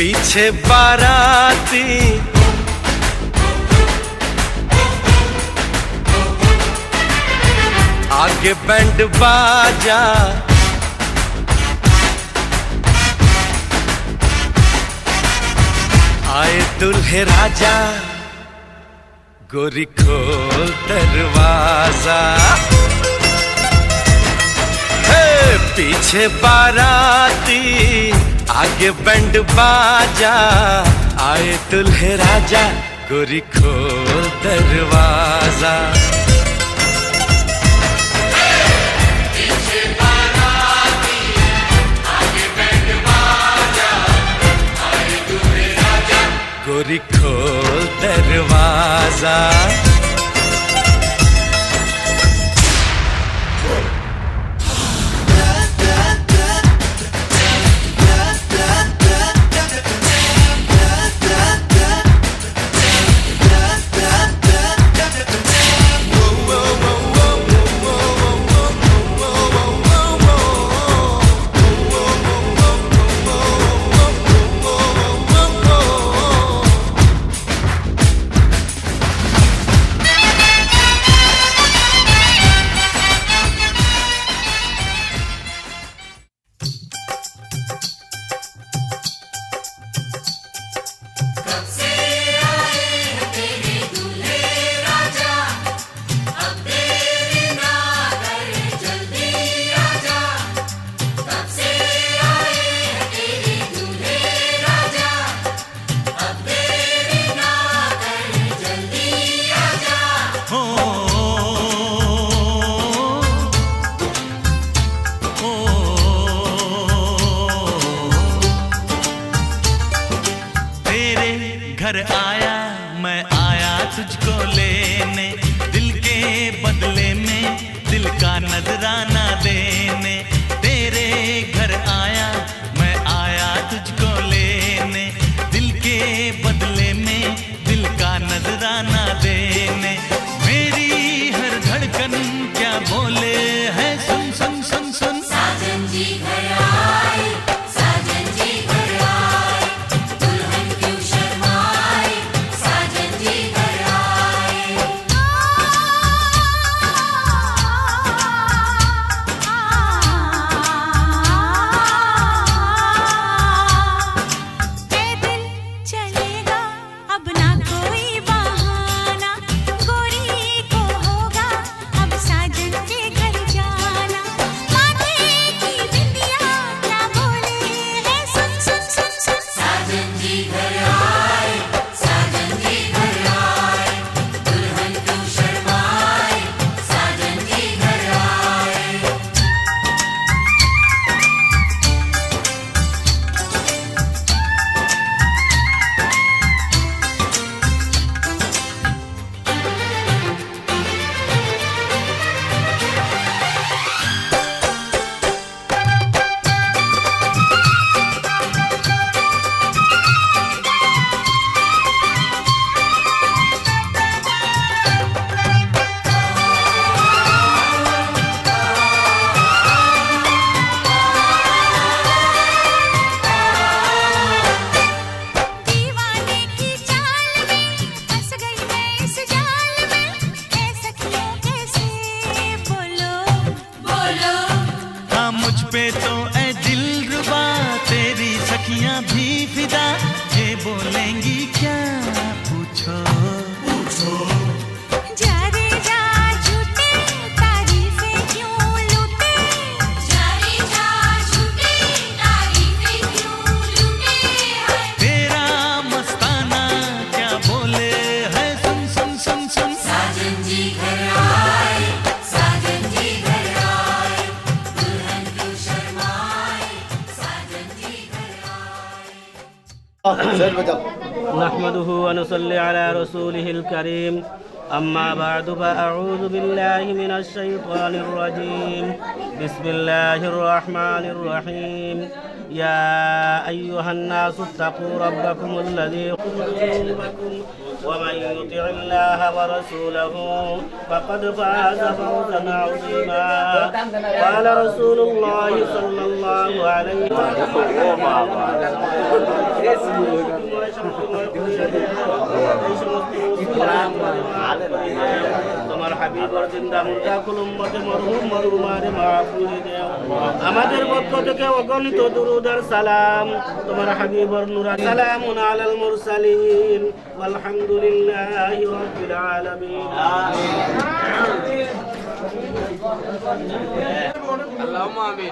पीछे बाराती आगे बैंड बाजा, आए दुल्हे राजा, गोरी खोल दरवाजा। हे पीछे बाराती आगे बैंड बाजा, आए दुल्हे राजा, गोरी खोल दरवाजा। गोरी खोल दरवाजा। घर आया मैं आया तुझको लेने, दिल के बदले में दिल का नजराना देने। तेरे घर आया मैं आया तुझको लेने, दिल के बदले में दिल का नजराना देने। मेरी हर धड़कन क्या बोले है, सुन सुन सुन सुन। साजन जी घर आए, साजन जी घर आए, दुल्हन क्यों शर्माए, साजन जी घर आए। ए दिल चलेगा अब ना कोई बहाना, गोरी को होगा अब साजन के घर जाना। माथे की बिंदिया क्या बोले है, सुन सुन सुन सुन। साजन जी घर आए, साजन जी घर आए, दुल्हन क्यों शर्माए, साजन जी घर आए। दीवाने की चाल में फंस गई मैं इस जाल में, ऐ सखियों कैसे बोलो बोलो। हाँ मुझ पे तो ऐ दिलरुबा तेरी सखियां भी फिदा, ये बोलेंगी क्या पूछो पूछो। जा रे जा झूठे तारीफें क्यों लूटे, जा रे जा झूठे तारीफें क्यों लूटे हैं। तेरा मस्ताना क्या बोले है, सुन सुन सुन सुन। साजन जी घर आए, साजन जी घर आए, दुल्हन क्यों शर्माए, साजन जी घर आए। नहमदुहु व नुसल्ली अला रसूलिहिल करीम, अम्मा बअदु फअऊज़ु बिल्लाहि मिनश शैतानिर रजीम, बिस्मिल्लाहिर रहमानिर रहीम। या अय्युहन नासु इत्तक़ू रब्बकुमुल्लज़ी खलक़कुम ومن يطع الله ورسوله فقد فاز فوزا عظيما قال رسول الله صلى الله عليه তোমার হাবিবর জিন্দা মুর্দা কুলুম্মতে মরহুম মরহুমারে মাফ করে দাও আমাদের পক্ষ থেকে অগণিত দুরূদ আর সালাম তোমার হাবিবর নূরা সালামুন আলাল মুরসালিন ওয়ালহামদুলিল্লাহি রাব্বিল আলামিন আল্লাহুম্মা আমিন।